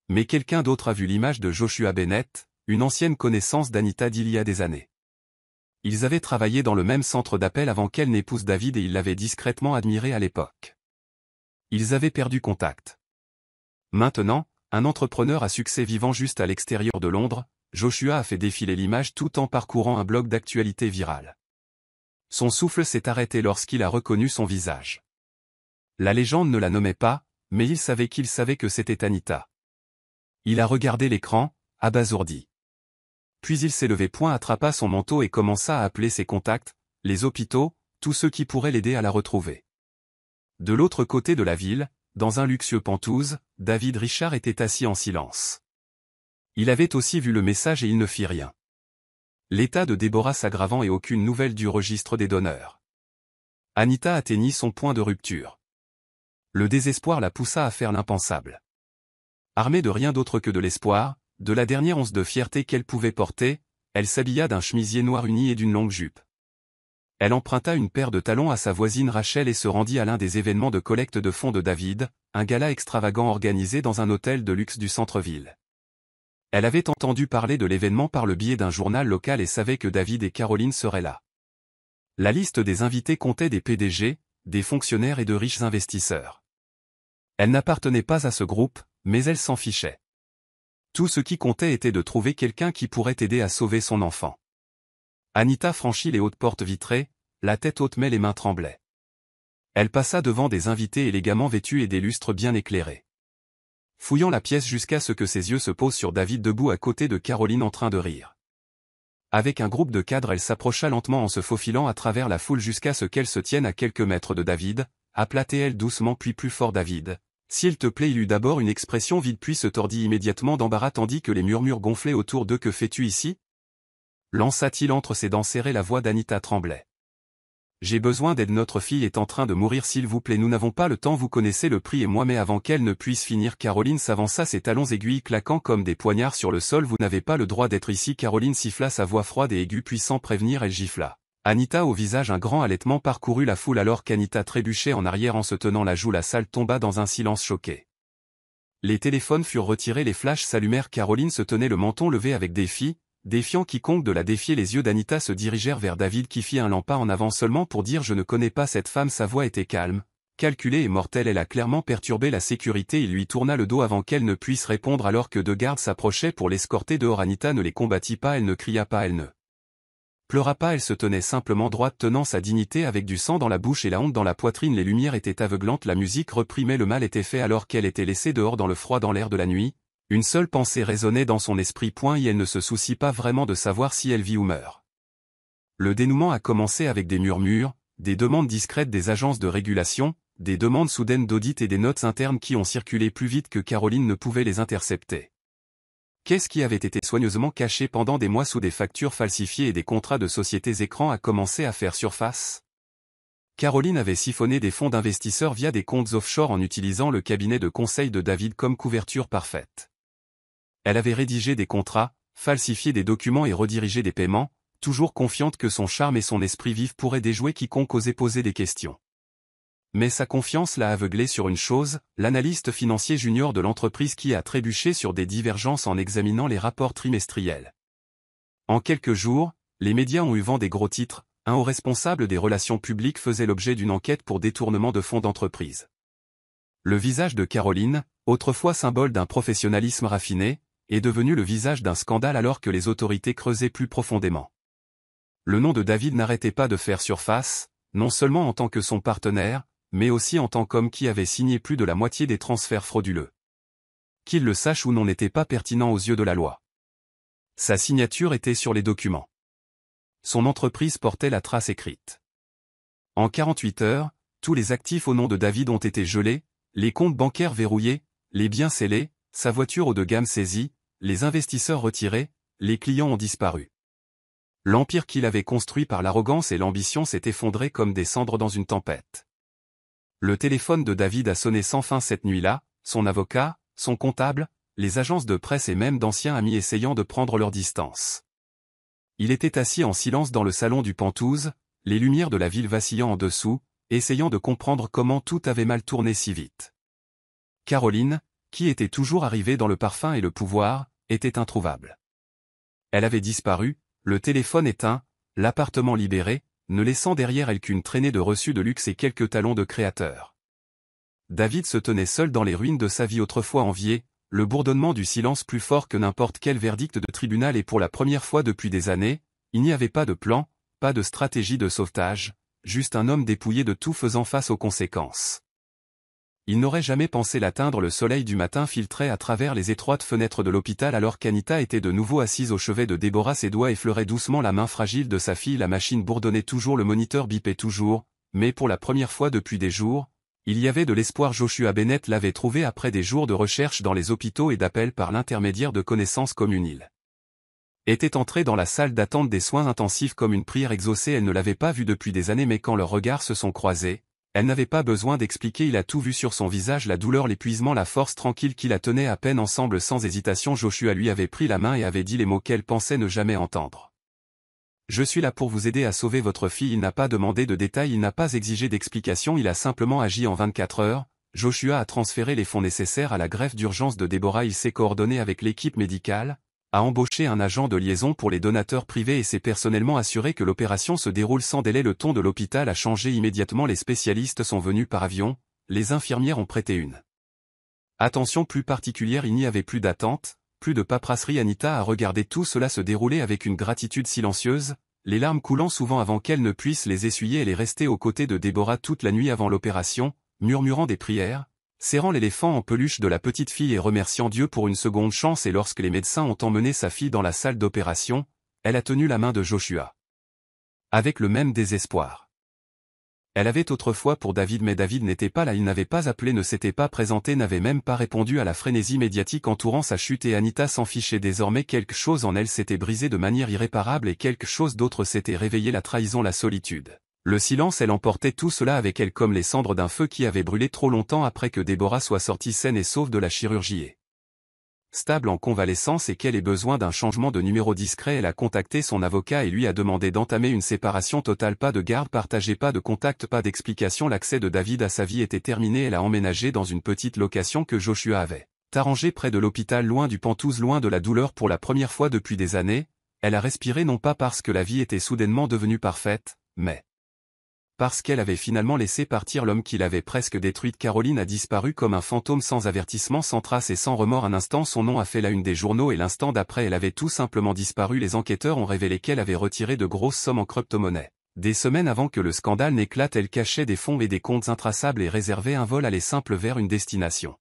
Mais quelqu'un d'autre a vu l'image de Joshua Bennett, une ancienne connaissance d'Anita d'il y a des années. Ils avaient travaillé dans le même centre d'appel avant qu'elle n'épouse David et il l'avait discrètement admiré à l'époque. Ils avaient perdu contact. Maintenant, un entrepreneur à succès vivant juste à l'extérieur de Londres, Joshua a fait défiler l'image tout en parcourant un blog d'actualité virale. Son souffle s'est arrêté lorsqu'il a reconnu son visage. La légende ne la nommait pas, mais il savait que c'était Anita. Il a regardé l'écran, abasourdi. Puis il s'est levé, attrapa son manteau et commença à appeler ses contacts, les hôpitaux, tous ceux qui pourraient l'aider à la retrouver. De l'autre côté de la ville, dans un luxueux Penthouse, David Richard était assis en silence. Il avait aussi vu le message et il ne fit rien. L'état de Déborah s'aggravant et aucune nouvelle du registre des donneurs. Anita atteignit son point de rupture. Le désespoir la poussa à faire l'impensable. Armée de rien d'autre que de l'espoir, de la dernière once de fierté qu'elle pouvait porter, elle s'habilla d'un chemisier noir uni et d'une longue jupe. Elle emprunta une paire de talons à sa voisine Rachel et se rendit à l'un des événements de collecte de fonds de David, un gala extravagant organisé dans un hôtel de luxe du centre-ville. Elle avait entendu parler de l'événement par le biais d'un journal local et savait que David et Caroline seraient là. La liste des invités comptait des PDG, des fonctionnaires et de riches investisseurs. Elle n'appartenait pas à ce groupe, mais elle s'en fichait. Tout ce qui comptait était de trouver quelqu'un qui pourrait aider à sauver son enfant. Anita franchit les hautes portes vitrées, la tête haute mais les mains tremblaient. Elle passa devant des invités élégamment vêtus et des lustres bien éclairés. Fouillant la pièce jusqu'à ce que ses yeux se posent sur David debout à côté de Caroline en train de rire. Avec un groupe de cadres, elle s'approcha lentement en se faufilant à travers la foule jusqu'à ce qu'elle se tienne à quelques mètres de David, appela-t-elle doucement puis plus fort: David, s'il te plaît. Il eut d'abord une expression vide puis se tordit immédiatement d'embarras tandis que les murmures gonflaient autour d'eux. Que fais-tu ici? Lança-t-il entre ses dents serrées. La voix d'Anita tremblait. J'ai besoin d'aide, notre fille est en train de mourir, s'il vous plaît. Nous n'avons pas le temps, vous connaissez le prix et moi. Mais avant qu'elle ne puisse finir, Caroline s'avança, ses talons aiguilles claquant comme des poignards sur le sol. Vous n'avez pas le droit d'être ici. Caroline siffla, sa voix froide et aiguë, puis sans prévenir elle gifla. Anita, au visage un grand halètement, parcourut la foule alors qu'Anita trébuchait en arrière en se tenant la joue. La salle tomba dans un silence choqué. Les téléphones furent retirés, les flashs s'allumèrent. Caroline se tenait le menton levé avec défi, défiant quiconque de la défier. Les yeux d'Anita se dirigèrent vers David qui fit un pas en avant seulement pour dire: je ne connais pas cette femme. Sa voix était calme, calculée et mortelle. Elle a clairement perturbé la sécurité. Il lui tourna le dos avant qu'elle ne puisse répondre alors que 2 gardes s'approchaient pour l'escorter dehors. Anita ne les combattit pas, elle ne cria pas, elle ne pleura pas, elle se tenait simplement droite, tenant sa dignité avec du sang dans la bouche et la honte dans la poitrine. Les lumières étaient aveuglantes, la musique reprit mais le mal était fait alors qu'elle était laissée dehors dans le froid, dans l'air de la nuit. Une seule pensée résonnait dans son esprit, et elle ne se soucie pas vraiment de savoir si elle vit ou meurt. Le dénouement a commencé avec des murmures, des demandes discrètes des agences de régulation, des demandes soudaines d'audit et des notes internes qui ont circulé plus vite que Caroline ne pouvait les intercepter. Qu'est-ce qui avait été soigneusement caché pendant des mois sous des factures falsifiées et des contrats de sociétés écrans a commencé à faire surface? Caroline avait siphonné des fonds d'investisseurs via des comptes offshore en utilisant le cabinet de conseil de David comme couverture parfaite. Elle avait rédigé des contrats, falsifié des documents et redirigé des paiements, toujours confiante que son charme et son esprit vif pourraient déjouer quiconque osait poser des questions. Mais sa confiance l'a aveuglée sur une chose, l'analyste financier junior de l'entreprise qui a trébuché sur des divergences en examinant les rapports trimestriels. En quelques jours, les médias ont eu vent des gros titres. Un haut responsable des relations publiques faisait l'objet d'une enquête pour détournement de fonds d'entreprise. Le visage de Caroline, autrefois symbole d'un professionnalisme raffiné, est devenu le visage d'un scandale alors que les autorités creusaient plus profondément. Le nom de David n'arrêtait pas de faire surface, non seulement en tant que son partenaire, mais aussi en tant qu'homme qui avait signé plus de la moitié des transferts frauduleux. Qu'il le sache ou non n'était pas pertinent aux yeux de la loi. Sa signature était sur les documents. Son entreprise portait la trace écrite. En 48 heures, tous les actifs au nom de David ont été gelés, les comptes bancaires verrouillés, les biens scellés, sa voiture haut de gamme saisie, les investisseurs retirés, les clients ont disparu. L'empire qu'il avait construit par l'arrogance et l'ambition s'est effondré comme des cendres dans une tempête. Le téléphone de David a sonné sans fin cette nuit-là, son avocat, son comptable, les agences de presse et même d'anciens amis essayant de prendre leur distance. Il était assis en silence dans le salon du Penthouse, les lumières de la ville vacillant en dessous, essayant de comprendre comment tout avait mal tourné si vite. Caroline, qui était toujours arrivée dans le parfum et le pouvoir, était introuvable. Elle avait disparu, le téléphone éteint, l'appartement libéré, ne laissant derrière elle qu'une traînée de reçus de luxe et quelques talons de créateur. David se tenait seul dans les ruines de sa vie autrefois enviée, le bourdonnement du silence plus fort que n'importe quel verdict de tribunal et pour la première fois depuis des années, il n'y avait pas de plan, pas de stratégie de sauvetage, juste un homme dépouillé de tout faisant face aux conséquences. Il n'aurait jamais pensé l'atteindre, le soleil du matin filtrait à travers les étroites fenêtres de l'hôpital alors qu'Anita était de nouveau assise au chevet de Déborah, ses doigts effleuraient doucement la main fragile de sa fille, la machine bourdonnait toujours, le moniteur bipait toujours, mais pour la première fois depuis des jours, il y avait de l'espoir. Joshua Bennett l'avait trouvé après des jours de recherche dans les hôpitaux et d'appels par l'intermédiaire de connaissances communes. Il était entré dans la salle d'attente des soins intensifs comme une prière exaucée. Elle ne l'avait pas vu depuis des années, mais quand leurs regards se sont croisés, elle n'avait pas besoin d'expliquer, il a tout vu sur son visage, la douleur, l'épuisement, la force tranquille qui la tenait à peine ensemble. Sans hésitation, Joshua lui avait pris la main et avait dit les mots qu'elle pensait ne jamais entendre. Je suis là pour vous aider à sauver votre fille. Il n'a pas demandé de détails, il n'a pas exigé d'explications, il a simplement agi en 24 heures. Joshua a transféré les fonds nécessaires à la greffe d'urgence de Déborah, il s'est coordonné avec l'équipe médicale, a embauché un agent de liaison pour les donateurs privés et s'est personnellement assuré que l'opération se déroule sans délai. Le ton de l'hôpital a changé immédiatement, les spécialistes sont venus par avion, les infirmières ont prêté une attention plus particulière, il n'y avait plus d'attente, plus de paperasserie. Anita a regardé tout cela se dérouler avec une gratitude silencieuse, les larmes coulant souvent avant qu'elle ne puisse les essuyer. Elle est restée aux côtés de Déborah toute la nuit avant l'opération, murmurant des prières, serrant l'éléphant en peluche de la petite fille et remerciant Dieu pour une seconde chance. Et lorsque les médecins ont emmené sa fille dans la salle d'opération, elle a tenu la main de Joshua. Avec le même désespoir. Elle avait autrefois pour David, mais David n'était pas là, il n'avait pas appelé, ne s'était pas présenté, n'avait même pas répondu à la frénésie médiatique entourant sa chute, et Anita s'en fichait désormais. Quelque chose en elle s'était brisé de manière irréparable et quelque chose d'autre s'était réveillé, la trahison, la solitude. Le silence, elle emportait tout cela avec elle comme les cendres d'un feu qui avait brûlé trop longtemps après que Déborah soit sortie saine et sauve de la chirurgie. Stable en convalescence et qu'elle ait besoin d'un changement de numéro discret, elle a contacté son avocat et lui a demandé d'entamer une séparation totale, pas de garde partagée, pas de contact, pas d'explication. L'accès de David à sa vie était terminé, elle a emménagé dans une petite location que Joshua avait arrangée près de l'hôpital, loin du Penthouse, loin de la douleur. Pour la première fois depuis des années, elle a respiré, non pas parce que la vie était soudainement devenue parfaite, mais parce qu'elle avait finalement laissé partir l'homme qui l'avait presque détruite. Caroline a disparu comme un fantôme, sans avertissement, sans trace et sans remords. Un instant, son nom a fait la une des journaux et l'instant d'après, elle avait tout simplement disparu. Les enquêteurs ont révélé qu'elle avait retiré de grosses sommes en crypto-monnaie. Des semaines avant que le scandale n'éclate, elle cachait des fonds et des comptes intraçables et réservait un vol aller simple vers une destination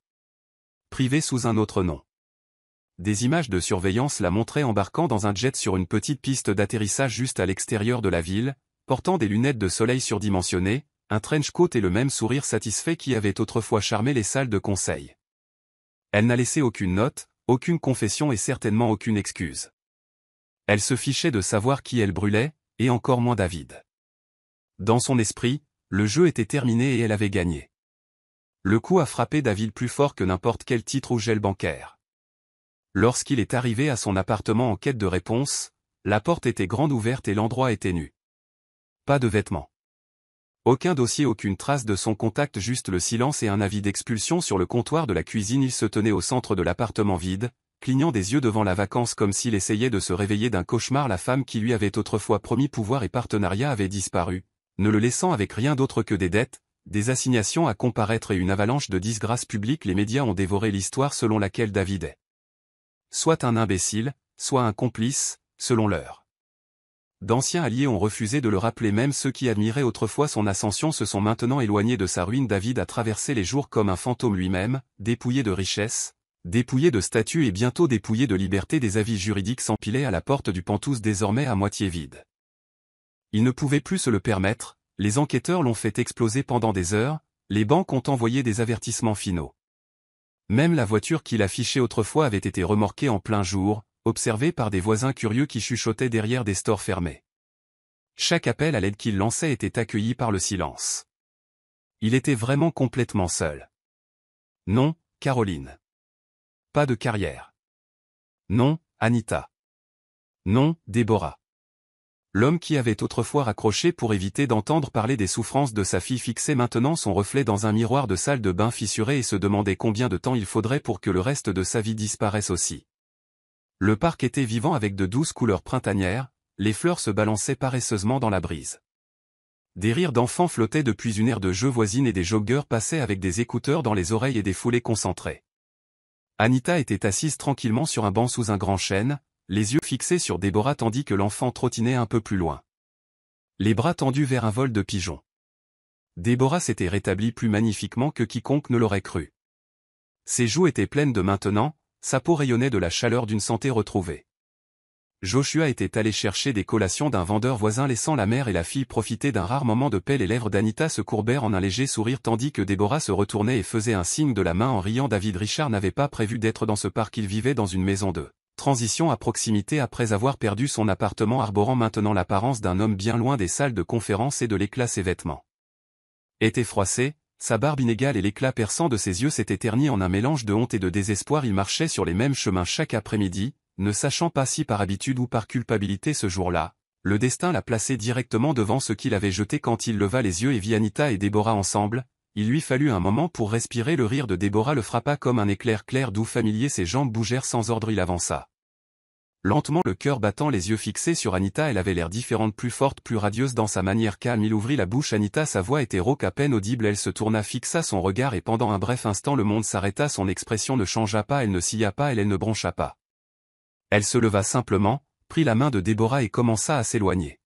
privée sous un autre nom. Des images de surveillance la montraient embarquant dans un jet sur une petite piste d'atterrissage juste à l'extérieur de la ville, portant des lunettes de soleil surdimensionnées, un trench coat et le même sourire satisfait qui avait autrefois charmé les salles de conseil. Elle n'a laissé aucune note, aucune confession et certainement aucune excuse. Elle se fichait de savoir qui elle brûlait, et encore moins David. Dans son esprit, le jeu était terminé et elle avait gagné. Le coup a frappé David plus fort que n'importe quel titre ou gel bancaire. Lorsqu'il est arrivé à son appartement en quête de réponse, la porte était grande ouverte et l'endroit était nu. Pas de vêtements. Aucun dossier, aucune trace de son contact, juste le silence et un avis d'expulsion sur le comptoir de la cuisine. Il se tenait au centre de l'appartement vide, clignant des yeux devant la vacance comme s'il essayait de se réveiller d'un cauchemar. La femme qui lui avait autrefois promis pouvoir et partenariat avait disparu, ne le laissant avec rien d'autre que des dettes, des assignations à comparaître et une avalanche de disgrâces publiques. Les médias ont dévoré l'histoire selon laquelle David est soit un imbécile, soit un complice, selon l'heure. D'anciens alliés ont refusé de le rappeler, même ceux qui admiraient autrefois son ascension se sont maintenant éloignés de sa ruine. David a traversé les jours comme un fantôme lui-même, dépouillé de richesses, dépouillé de statut et bientôt dépouillé de liberté. Des avis juridiques s'empilaient à la porte du Penthouse désormais à moitié vide. Il ne pouvait plus se le permettre, les enquêteurs l'ont fait exploser pendant des heures, les banques ont envoyé des avertissements finaux. Même la voiture qu'il affichait autrefois avait été remorquée en plein jour, observée par des voisins curieux qui chuchotaient derrière des stores fermés. Chaque appel à l'aide qu'il lançait était accueilli par le silence. Il était vraiment complètement seul. Non, Caroline. Pas de carrière. Non, Anita. Non, Déborah. L'homme qui avait autrefois raccroché pour éviter d'entendre parler des souffrances de sa fille fixait maintenant son reflet dans un miroir de salle de bain fissuré et se demandait combien de temps il faudrait pour que le reste de sa vie disparaisse aussi. Le parc était vivant avec de douces couleurs printanières, les fleurs se balançaient paresseusement dans la brise. Des rires d'enfants flottaient depuis une aire de jeu voisine et des joggeurs passaient avec des écouteurs dans les oreilles et des foulées concentrées. Anita était assise tranquillement sur un banc sous un grand chêne, les yeux fixés sur Déborah tandis que l'enfant trottinait un peu plus loin. Les bras tendus vers un vol de pigeons. Déborah s'était rétablie plus magnifiquement que quiconque ne l'aurait cru. Ses joues étaient pleines de maintenant, sa peau rayonnait de la chaleur d'une santé retrouvée. Joshua était allé chercher des collations d'un vendeur voisin laissant la mère et la fille profiter d'un rare moment de paix. Les lèvres d'Anita se courbèrent en un léger sourire tandis que Déborah se retournait et faisait un signe de la main en riant. David Richard n'avait pas prévu d'être dans ce parc, il vivait dans une maison de transition à proximité après avoir perdu son appartement arborant maintenant l'apparence d'un homme bien loin des salles de conférence et de l'éclat. Ses vêtements étaient froissés, sa barbe inégale et l'éclat perçant de ses yeux s'étaient ternis en un mélange de honte et de désespoir. Il marchait sur les mêmes chemins chaque après-midi, ne sachant pas si par habitude ou par culpabilité ce jour-là, le destin l'a placé directement devant ce qu'il avait jeté. Quand il leva les yeux et vit Anita et Déborah ensemble, il lui fallut un moment pour respirer. Le rire de Déborah le frappa comme un éclair clair doux familier. Ses jambes bougèrent sans ordre, il avança lentement, le cœur battant, les yeux fixés sur Anita. Elle avait l'air différente, plus forte, plus radieuse dans sa manière calme. Il ouvrit la bouche. Anita, sa voix était rauque, à peine audible. Elle se tourna, fixa son regard et pendant un bref instant le monde s'arrêta. Son expression ne changea pas, elle ne scia pas, elle ne broncha pas. Elle se leva simplement, prit la main de Déborah et commença à s'éloigner.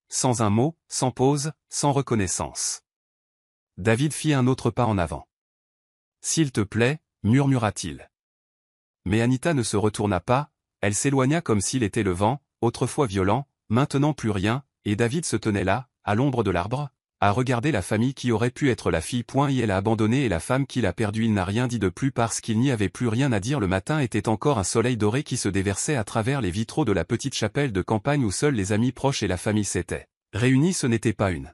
Sans un mot, sans pause, sans reconnaissance. David fit un autre pas en avant. « S'il te plaît » murmura-t-il. Mais Anita ne se retourna pas, elle s'éloigna comme s'il était le vent, autrefois violent, maintenant plus rien, et David se tenait là, à l'ombre de l'arbre, à regarder la famille qui aurait pu être la fille. Il a abandonné et la femme qu'il a perdue. Il n'a rien dit de plus parce qu'il n'y avait plus rien à dire. Le matin était encore un soleil doré qui se déversait à travers les vitraux de la petite chapelle de campagne où seuls les amis proches et la famille s'étaient réunis. Ce n'était pas une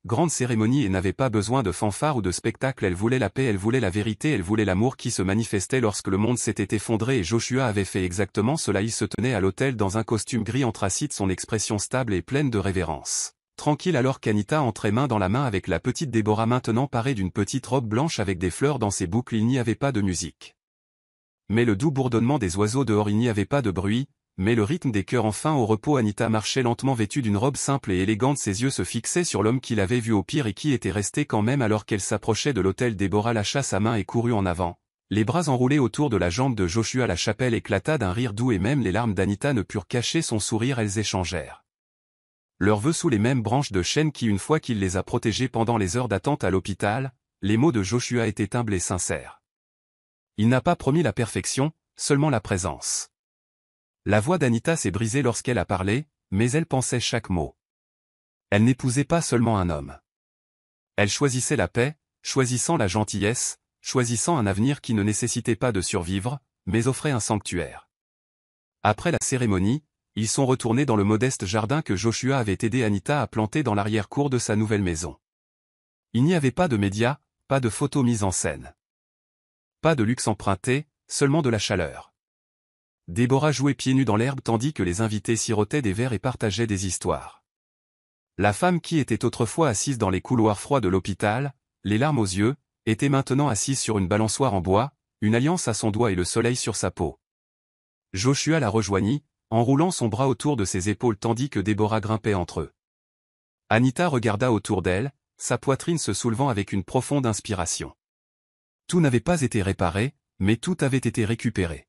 grande cérémonie et n'avait pas besoin de fanfare ou de spectacle. Elle voulait la paix, elle voulait la vérité, elle voulait l'amour qui se manifestait lorsque le monde s'était effondré et Joshua avait fait exactement cela. Il se tenait à l'autel dans un costume gris anthracite, son expression stable et pleine de révérence. Tranquille alors qu'Anita entrait main dans la main avec la petite Déborah maintenant parée d'une petite robe blanche avec des fleurs dans ses boucles. Il n'y avait pas de musique. Mais le doux bourdonnement des oiseaux dehors, il n'y avait pas de bruit, mais le rythme des cœurs enfin au repos. Anita marchait lentement vêtue d'une robe simple et élégante, ses yeux se fixaient sur l'homme qu'il avait vu au pire et qui était resté quand même alors qu'elle s'approchait de l'autel. Déborah lâcha sa main et courut en avant, les bras enroulés autour de la jambe de Joshua. La chapelle éclata d'un rire doux et même les larmes d'Anita ne purent cacher son sourire. Elles échangèrent leurs vœux sous les mêmes branches de chêne qui, une fois qu'il les a protégés pendant les heures d'attente à l'hôpital, les mots de Joshua étaient humbles et sincères. Il n'a pas promis la perfection, seulement la présence. La voix d'Anita s'est brisée lorsqu'elle a parlé, mais elle pensait chaque mot. Elle n'épousait pas seulement un homme. Elle choisissait la paix, choisissant la gentillesse, choisissant un avenir qui ne nécessitait pas de survivre, mais offrait un sanctuaire. Après la cérémonie, ils sont retournés dans le modeste jardin que Joshua avait aidé Anita à planter dans l'arrière-cour de sa nouvelle maison. Il n'y avait pas de médias, pas de photos mises en scène. Pas de luxe emprunté, seulement de la chaleur. Déborah jouait pieds nus dans l'herbe tandis que les invités sirotaient des verres et partageaient des histoires. La femme qui était autrefois assise dans les couloirs froids de l'hôpital, les larmes aux yeux, était maintenant assise sur une balançoire en bois, une alliance à son doigt et le soleil sur sa peau. Joshua la rejoignit, enroulant son bras autour de ses épaules tandis que Déborah grimpait entre eux. Anita regarda autour d'elle, sa poitrine se soulevant avec une profonde inspiration. Tout n'avait pas été réparé, mais tout avait été récupéré.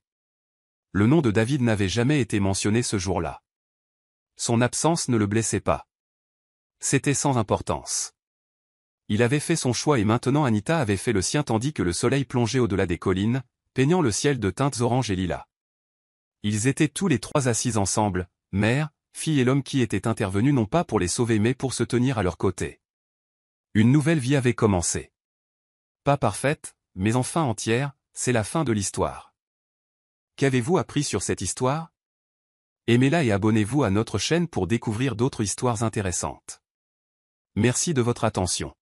Le nom de David n'avait jamais été mentionné ce jour-là. Son absence ne le blessait pas. C'était sans importance. Il avait fait son choix et maintenant Anita avait fait le sien tandis que le soleil plongeait au-delà des collines, peignant le ciel de teintes orange et lilas. Ils étaient tous les trois assis ensemble, mère, fille et l'homme qui était intervenu non pas pour les sauver mais pour se tenir à leur côté. Une nouvelle vie avait commencé. Pas parfaite, mais enfin entière, c'est la fin de l'histoire. Qu'avez-vous appris sur cette histoire? Aimez-la et abonnez-vous à notre chaîne pour découvrir d'autres histoires intéressantes. Merci de votre attention.